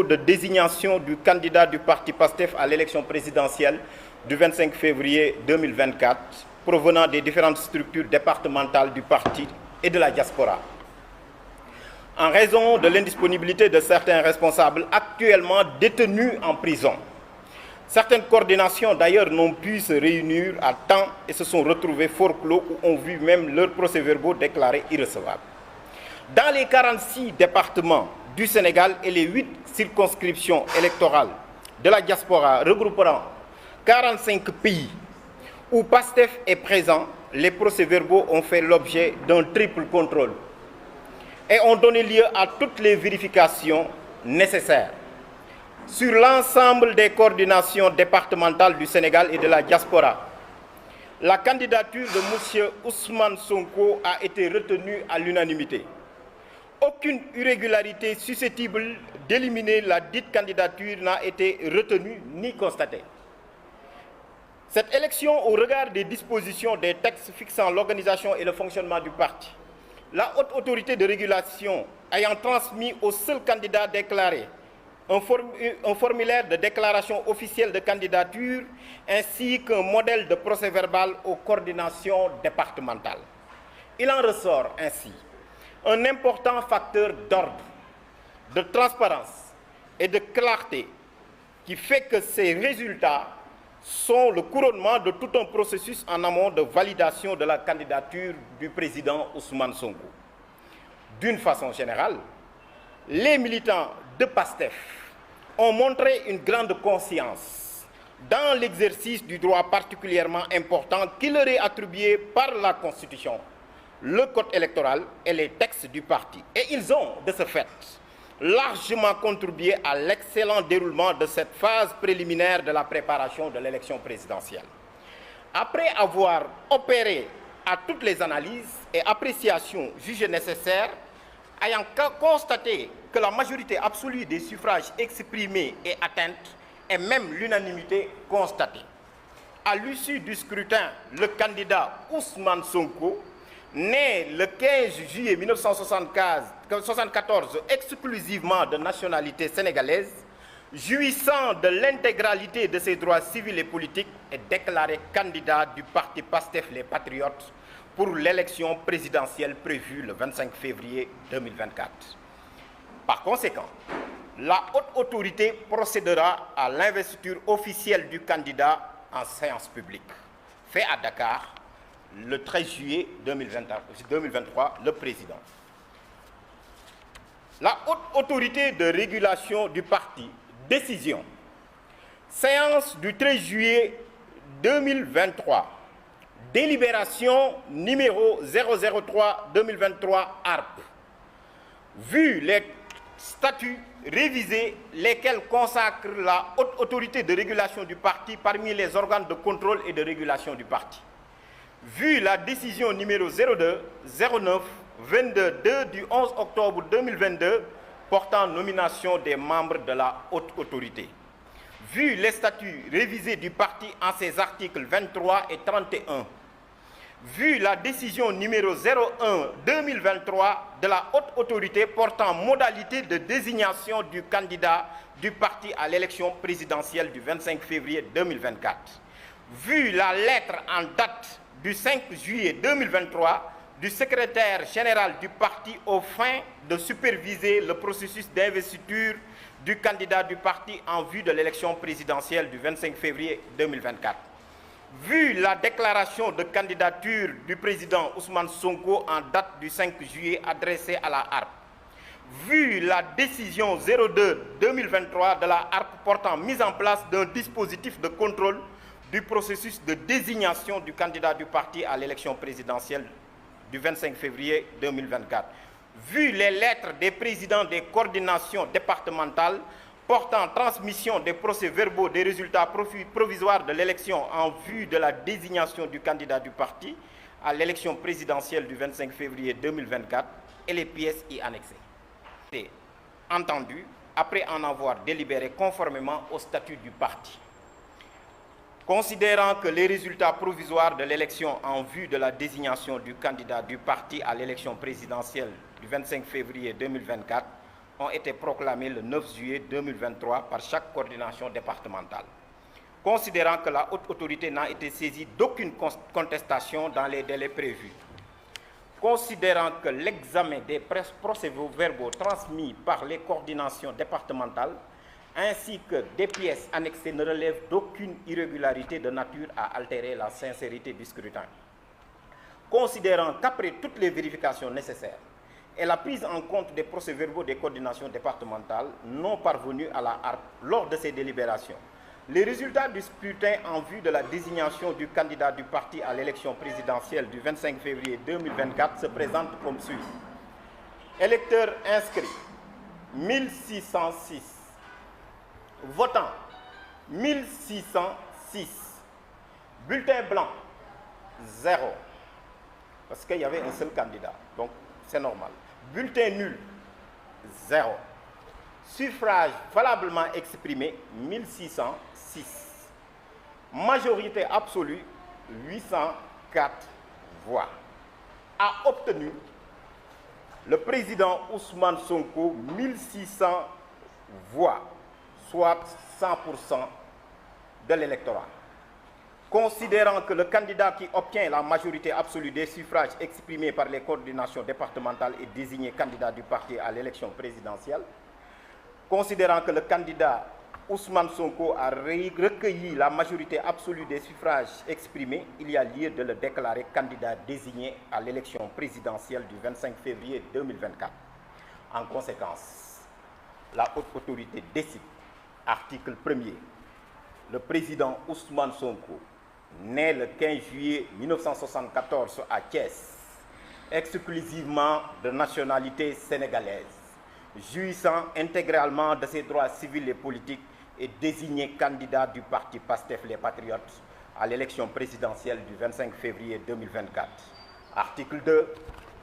de désignation du candidat du parti PASTEF à l'élection présidentielle du 25 février 2024, provenant des différentes structures départementales du parti et de la diaspora. En raison de l'indisponibilité de certains responsables actuellement détenus en prison, certaines coordinations d'ailleurs n'ont pu se réunir à temps et se sont retrouvées fort clos ou ont vu même leurs procès-verbaux déclarés irrecevables. Dans les 46 départements du Sénégal et les 8 circonscriptions électorales de la diaspora regroupant 45 pays où PASTEF est présent, les procès-verbaux ont fait l'objet d'un triple contrôle et ont donné lieu à toutes les vérifications nécessaires. Sur l'ensemble des coordinations départementales du Sénégal et de la diaspora, la candidature de M. Ousmane Sonko a été retenue à l'unanimité. Aucune irrégularité susceptible d'éliminer la dite candidature n'a été retenue ni constatée. Cette élection, au regard des dispositions des textes fixant l'organisation et le fonctionnement du parti, la haute autorité de régulation ayant transmis au seul candidat déclaré un formulaire de déclaration officielle de candidature ainsi qu'un modèle de procès-verbal aux coordinations départementales. Il en ressort ainsi un important facteur d'ordre, de transparence et de clarté qui fait que ces résultats sont le couronnement de tout un processus en amont de validation de la candidature du président Ousmane Sonko. D'une façon générale, les militants de PASTEF ont montré une grande conscience dans l'exercice du droit particulièrement important qui leur est attribué par la Constitution, le code électoral et les textes du parti. Et ils ont, de ce fait, largement contribué à l'excellent déroulement de cette phase préliminaire de la préparation de l'élection présidentielle. Après avoir opéré à toutes les analyses et appréciations jugées nécessaires, ayant constaté que la majorité absolue des suffrages exprimés est atteinte et même l'unanimité constatée. À l'issue du scrutin, le candidat Ousmane Sonko, né le 15 juillet 1974 exclusivement de nationalité sénégalaise, jouissant de l'intégralité de ses droits civils et politiques, est déclaré candidat du parti PASTEF Les Patriotes pour l'élection présidentielle prévue le 25 février 2024. Par conséquent, la haute autorité procédera à l'investiture officielle du candidat en séance publique, fait à Dakar le 13 juillet 2023, le président. La haute autorité de régulation du parti, décision, séance du 13 juillet 2023, délibération numéro 003-2023 ARP. Vu les statuts révisés, lesquels consacrent la haute autorité de régulation du parti parmi les organes de contrôle et de régulation du parti. Vu la décision numéro 02-09-22-2 du 11 octobre 2022 portant nomination des membres de la haute autorité. Vu les statuts révisés du parti en ses articles 23 et 31. Vu la décision numéro 01-2023 de la haute autorité portant modalité de désignation du candidat du parti à l'élection présidentielle du 25 février 2024. Vu la lettre en date du 5 juillet 2023 du secrétaire général du parti aux fins de superviser le processus d'investiture du candidat du parti en vue de l'élection présidentielle du 25 février 2024. Vu la déclaration de candidature du président Ousmane Sonko en date du 5 juillet adressée à la HARP. Vu la décision 02-2023 de la HARP portant mise en place d'un dispositif de contrôle du processus de désignation du candidat du parti à l'élection présidentielle du 25 février 2024. Vu les lettres des présidents des coordinations départementales portant transmission des procès-verbaux des résultats provisoires de l'élection en vue de la désignation du candidat du parti à l'élection présidentielle du 25 février 2024 et les pièces y annexées. Et entendu, après en avoir délibéré conformément au statut du parti. Considérant que les résultats provisoires de l'élection en vue de la désignation du candidat du parti à l'élection présidentielle du 25 février 2024 ont été proclamés le 9 juillet 2023 par chaque coordination départementale. Considérant que la haute autorité n'a été saisie d'aucune contestation dans les délais prévus, considérant que l'examen des procès-verbaux transmis par les coordinations départementales ainsi que des pièces annexées ne relèvent d'aucune irrégularité de nature à altérer la sincérité du scrutin, considérant qu'après toutes les vérifications nécessaires et la prise en compte des procès-verbaux des coordinations départementales non parvenues à la HARP lors de ces délibérations, les résultats du scrutin en vue de la désignation du candidat du parti à l'élection présidentielle du 25 février 2024 se présentent comme suit. Électeurs inscrits, 1606. Votants, 1606. Bulletin blanc, 0. Parce qu'il y avait un seul candidat, donc c'est normal. Bulletin nul, 0. Suffrage valablement exprimé, 1606. Majorité absolue, 804 voix. A obtenu le président Ousmane Sonko 1600 voix, soit 100% de l'électorat. Considérant que le candidat qui obtient la majorité absolue des suffrages exprimés par les coordinations départementales est désigné candidat du parti à l'élection présidentielle, considérant que le candidat Ousmane Sonko a recueilli la majorité absolue des suffrages exprimés, il y a lieu de le déclarer candidat désigné à l'élection présidentielle du 25 février 2024. En conséquence, la haute autorité décide, article 1er, le président Ousmane Sonko, né le 15 juillet 1974 à Thiès, exclusivement de nationalité sénégalaise, jouissant intégralement de ses droits civils et politiques, est désigné candidat du parti PASTEF les Patriotes à l'élection présidentielle du 25 février 2024. Article 2.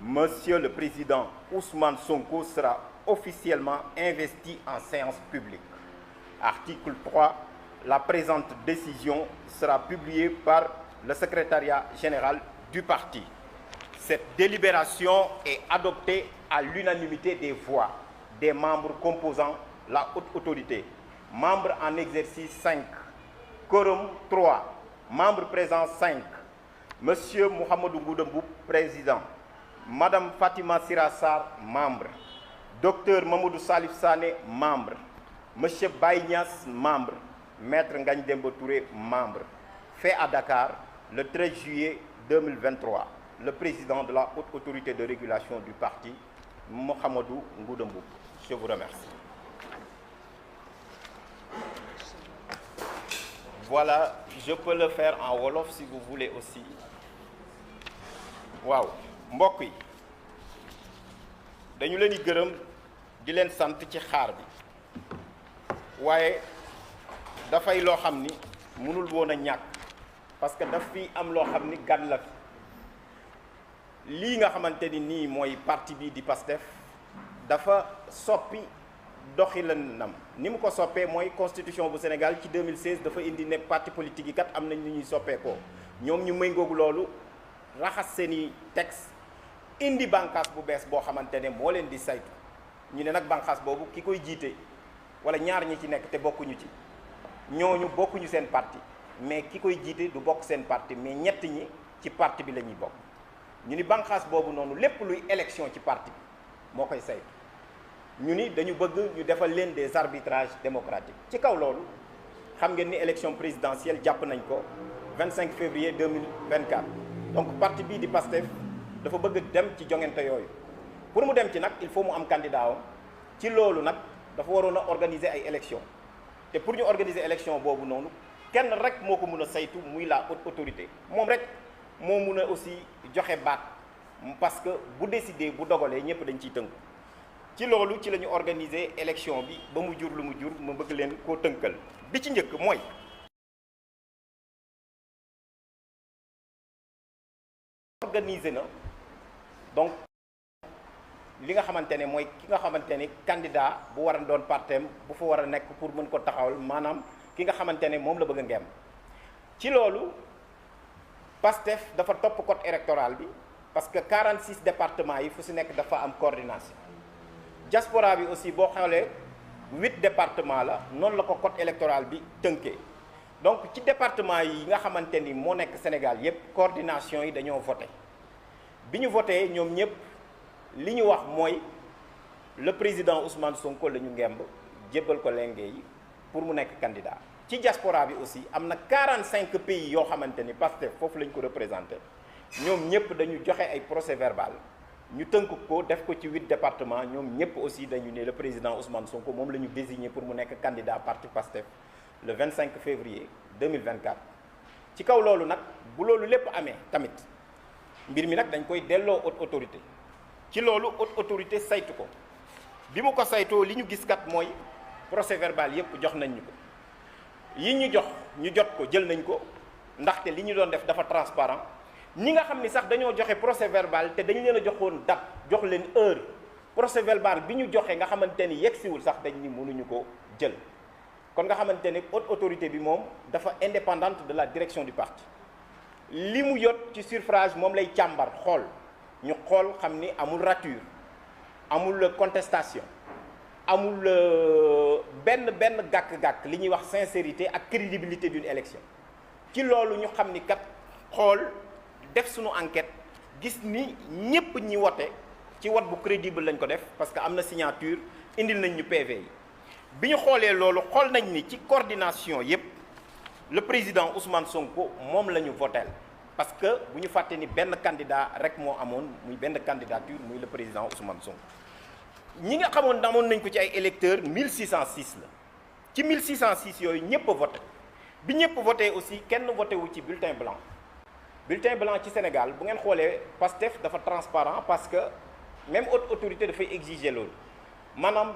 Monsieur le Président Ousmane Sonko sera officiellement investi en séance publique. Article 3. La présente décision sera publiée par le secrétariat général du parti. Cette délibération est adoptée à l'unanimité des voix des membres composant la haute autorité. Membres en exercice 5, quorum 3, membres présents 5, Monsieur Mouhamadou Goudembou, président, Madame Fatima Sirassar, membre, Docteur Mamadou Salif Sané, membre, Monsieur Baïnias, membre, Maître Ngagne Demba Touré, membre. Fait à Dakar le 13 juillet 2023. Le président de la haute autorité de régulation du parti, Mouhamadou Goudembou. Je vous remercie. Voilà, je peux le faire en wolof si vous voulez aussi. Waaw mbokk yi dañu leen di gërëm di leen sant ci xaar bi waaye dafay loo xam ni mënul woon a ñàkk parce que daf fi am loo xam ni gan la fi lii nga xamante ni nii mooy parti bi di PASTEF dafa soppi doxilinam ni mu ko soppee mooy constitution bu Sénégal ci 2016 dafa indi ne parti politique yi kat am nañ ni ñuy soppeekoo ñoom ñu méngoogu loolu raxas seeni texte indi bànqaas bu bees boo xamante ne moo leen di saytu ñu ne nag bànqaas boobu ki koy jiite wala ñaar ñi ci nekk te bokkuñu ci ñooñu bokkuñu seen parti mais ki koy jiite du bokk seen parti mais ñett ñi ci parti bi la ñuy bokk ñu ni bànqaas boobu noonu lépp luy élection ci parti bi moo koy saytu ñu ni dañu bëgg ñu defal leen des arbitrages démocratiques ci kaw loolu xam ngeen ni élection présidentielle jàpp nañ ko 25 février 2024 donc parti bii di PASTEF dafa bëgg dem ci joŋante yooyu pour mu dem ci nag il faut mu am candidat ci loolu nag dafa waroon a organiser ay élections te pour ñu organiser élection boobu noonu kenn rek moo ko mun a saytu muy la haute autorité moom rek moo mun a aussi joxe baat parce que bu décider bu dogalee ñëpp dañ ciy tënku ci loolu ci la ñu organiser élection bi ba mu jur lu mu jur ma bëgg leen koo tënkal bi ci njëkk mooy organiser na donc li nga xamante ne mooy ki nga xamante ne candidat bu war a doon partem bu fa war a nekk pour mën ko taxawal maanaam ki nga xamante ne moom la bëgg a ngeem ci loolu PASTEF dafa topp code électoral bi parce que 46 départements yi fu si nekk dafa am coordination diaspora bi aussi boo xoolee 8 départements la noonu la ko code électoral bi tënkee donc ci département yi nga xamante ni moo nekk Sénégal yépp coordination yi dañoo voté bi ñu voté ñoom ñëpp li ñu wax mooy le président Ousmane Sonko la ñu ngemb jébbal ko lenge yi pour mu nekk candidat ci diaspora bi aussi am na 45 pays yoo xamante ni Pastef foofu lañ ko représenté ñoom ñëpp dañu joxe ay procès verbal ñu tënk ko def ko ci 8 départements ñoom ñëpp aussi dañu ne le président Ousmane Sonko moom la ñu désigné pour mu nekk candidat parti Pastef le 25 février 2024. ci kaw loolu nag bu loolu lépp amee tamit mbir mi nag dañ koy delloo haute autorité ci loolu haute autorité saytu ko bi mu ko saytoo li ñu gis kat mooy procès verbal yépp jox nañ ñu ko yi ñu jox ñu jot ko jël nañ ko ndaxte li ñu doon def dafa transparent ñi nga xam ni sax dañoo joxe procès verbal te dañu leen a joxoon date jox leen heure procès verbal bi ñu joxe nga xamante ni yegsiwul sax dañ ni mënuñu ko jël kon nga xamante ni haute autorité bi moom dafa indépendante de la direction du parti li mu yot ci suffrage moom lay càmbar xool ñu xool xam ni amul rature amul contestation amul benn gàkk-gàkk li ñuy wax sincérité ak crédibilité d'une élection ci loolu ñu xam ni kat xool def suñu enquête gis ni ñépp ñi wote ci wot bu crédible lañ ko def parce que am na signature indil nañ ñu PV yi bi ñu xoolee loolu xool nañ ni ci coordination yépp le président Ousmane Sonko moom la ñu voteel parce que bu ñu fàtte ni benn candidat rek moo amoon muy benn candidature muy le président Ousmane Sonko ñi nga xamoon amoon nañ ko ci ay électeurs 1606 la ci 1606 yooyu ñëpp a voté bi ñëpp voté aussi kenn voté wu ci bulletin blanc ci Sénégal bu ngeen xoolee Pastef dafa transparent parce que même haute autorité dafay exiger loolu maanaam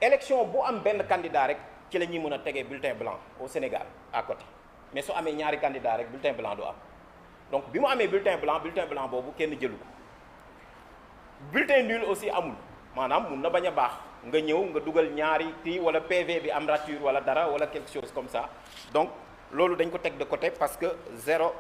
élection bu am benn candidat rek ci la ñuy mën a tegee bulletin blanc au Sénégal à côté mais su amee ñaari candidat rek bulletin blanc du am donc bi mu amee bulletin blanc boobu kenn jëlu ko bulletin nul aussi amul maanaam mun na bañ a baax nga ñëw nga dugal ñaari kii wala PV bi am rature wala dara wala quelque chose comme ça donc loolu dañ ko teg de côté parce que zéro